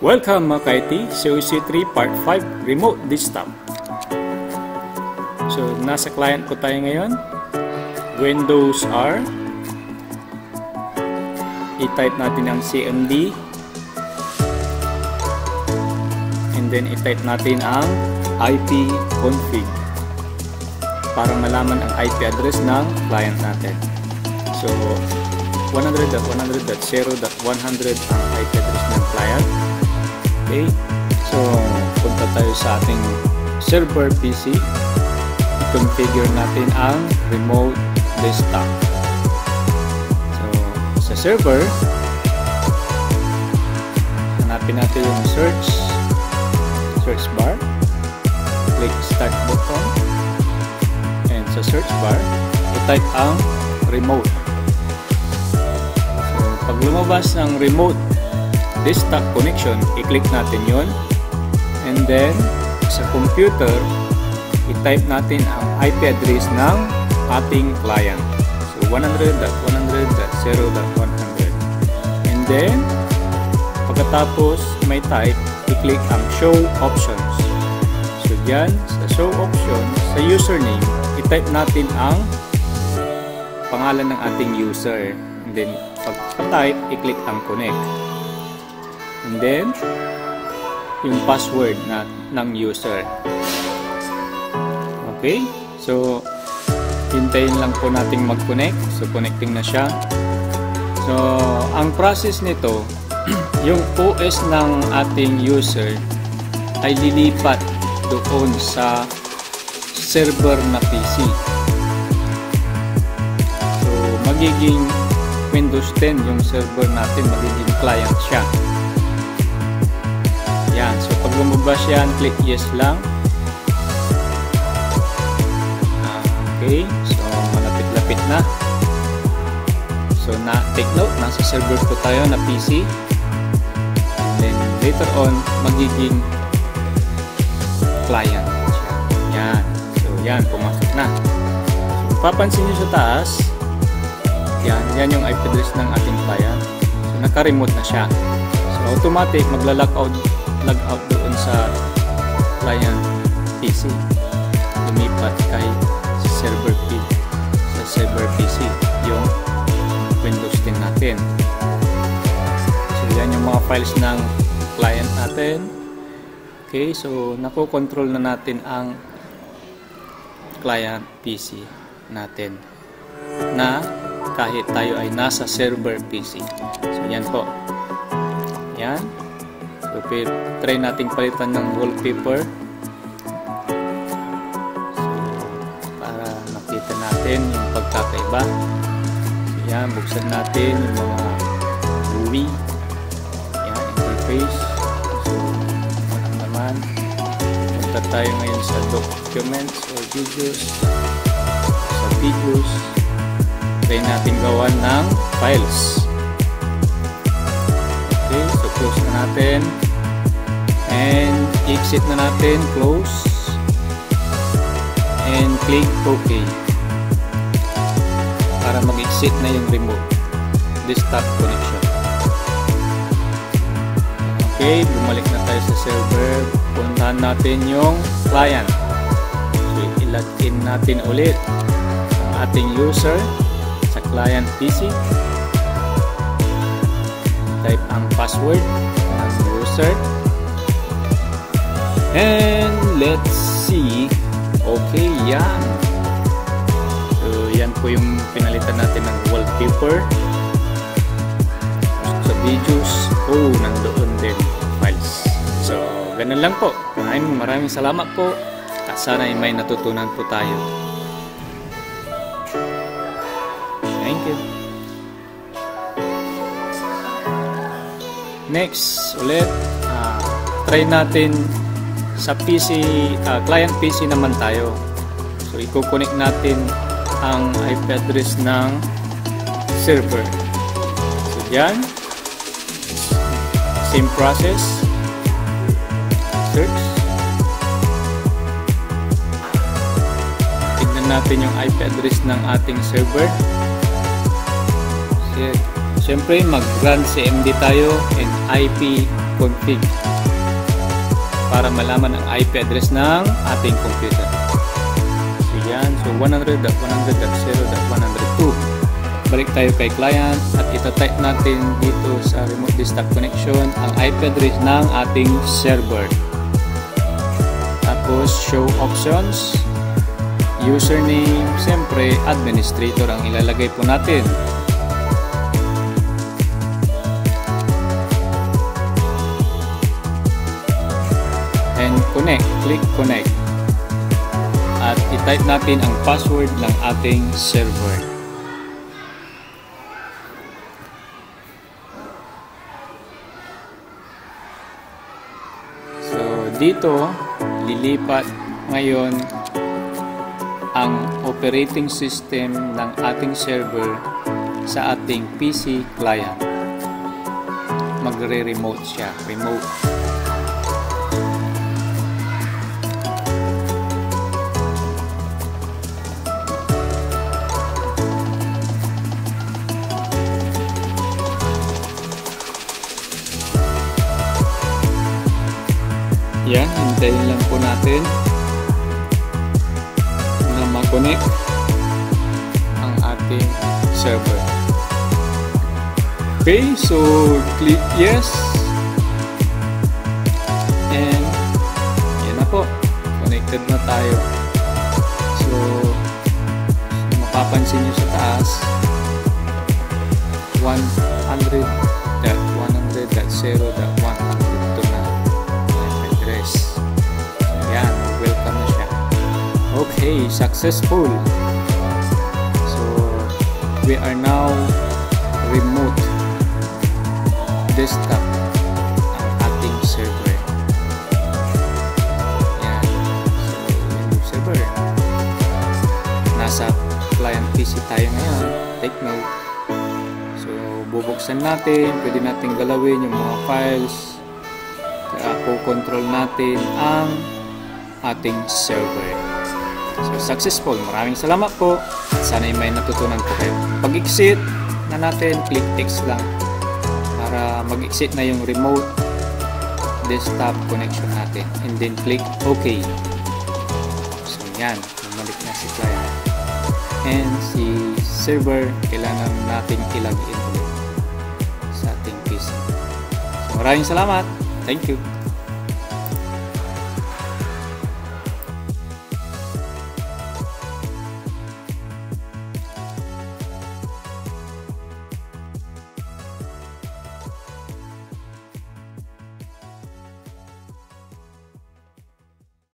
Welcome mga ka-IT, COC3 Part 5 Remote Desktop. So, nasa client po tayo ngayon. Windows R. I-type natin ang CMD. And then, i-type natin ang IP config para malaman ang IP address ng client natin. So, 100.100.0.100 ang IP address ng client. Okay, so punta tayo sa ating server PC. I-configure natin ang remote desktop. So, sa server, hanapin natin yung search bar. Click start button. And sa search bar, i-type ang remote. So, pag lumabas ng remote desktop connection, i-click natin yon. And then, sa computer, i-type natin ang IP address ng ating client. So, 100.100.0.100. And then, pagkatapos may type, i-click ang show options. So, dyan, sa show options, sa username, i-type natin ang pangalan ng ating user. And then, pagka-type, i-click ang connect. And then, yung password ng user. Okay? So, hintayin lang po nating mag-connect. So, connecting na siya. So, ang process nito, yung OS ng ating user ay lilipat doon sa server na PC. So, magiging Windows 10 yung server natin, magiging client siya. Yan. So, pag lumabas yan, click yes lang. Okay. So, malapit-lapit na. So, take note, nasa server po tayo na PC. And then, later on, magiging client. Yan. So, yan. Pumasok na. So, papansin nyo sa taas, yan yung IP address ng ating client. So, naka-remote na siya. So, automatic, magla-log out doon sa client PC. Lumipat kay server PC yung Windows 10 natin. So, yan yung mga files ng client natin. Okay, so nakokontrol na natin ang client PC natin na kahit tayo ay nasa server PC. So, yan po. Yan. So, try nating palitan ng wallpaper. So, para makita natin yung pagkakaiba. So, yan. Buksan natin yung mga GUI. Yan. Interface. So, walang naman. Punta tayo ngayon sa documents or videos. Sa videos, try natin gawa ng files. Okay. So, close na natin. And exit na natin, close, and click OK para mag-exit na yung remote desktop connection. Okay, bumalik na tayo sa server. Puntahan natin yung client. So, i-login natin ulit ang ating user sa client PC. Type ang password ng user. And let's see. Okay, yan. So, yan po yung pinalitan natin ng wallpaper. Sa videos, nandoon din files. So, ganun lang po. Maraming salamat po. At sana may natutunan po tayo. Thank you. Next, ulit. Try natin sa PC, client PC naman tayo. So, i-connect natin ang IP address ng server. So, dyan. Same process. Search. Tignan natin yung IP address ng ating server. So, Siyempre, mag-run CMD tayo and IP config para malaman ang IP address ng ating computer. So yan, so 100.100.0.102. Balik tayo kay client at itatype natin dito sa remote desktop connection ang IP address ng ating server. Tapos show options, username, siyempre administrator ang ilalagay po natin. And connect, click connect. At i-type natin ang password ng ating server. So dito, lilipat ngayon ang operating system ng ating server sa ating PC client. Magre-remote siya, remote. Yan, hintayin lang po natin na mag-connect ang ating server. Okay, so click yes. And yan na po, connected na tayo. So mapapansin nyo sa taas 100.100.0.102 na address. Yan, welcome na siya. Okay, successful. So we are now remote desktop ang ating server. Yan. So yung server, nasa client PC tayo ngayon. Take note. So bubuksan natin, pwede natin galawin yung mga files. Po-control natin ang ating server. So successful. Maraming salamat po. Sana'y may natutunan po kayo. Pag-exit na natin, click X lang para mag-exit na yung remote desktop connection natin, and then click OK. So yan, bumalik na si client and si server. Kailangan natin i-log in ulit sa ating PC. So maraming salamat. Thank you.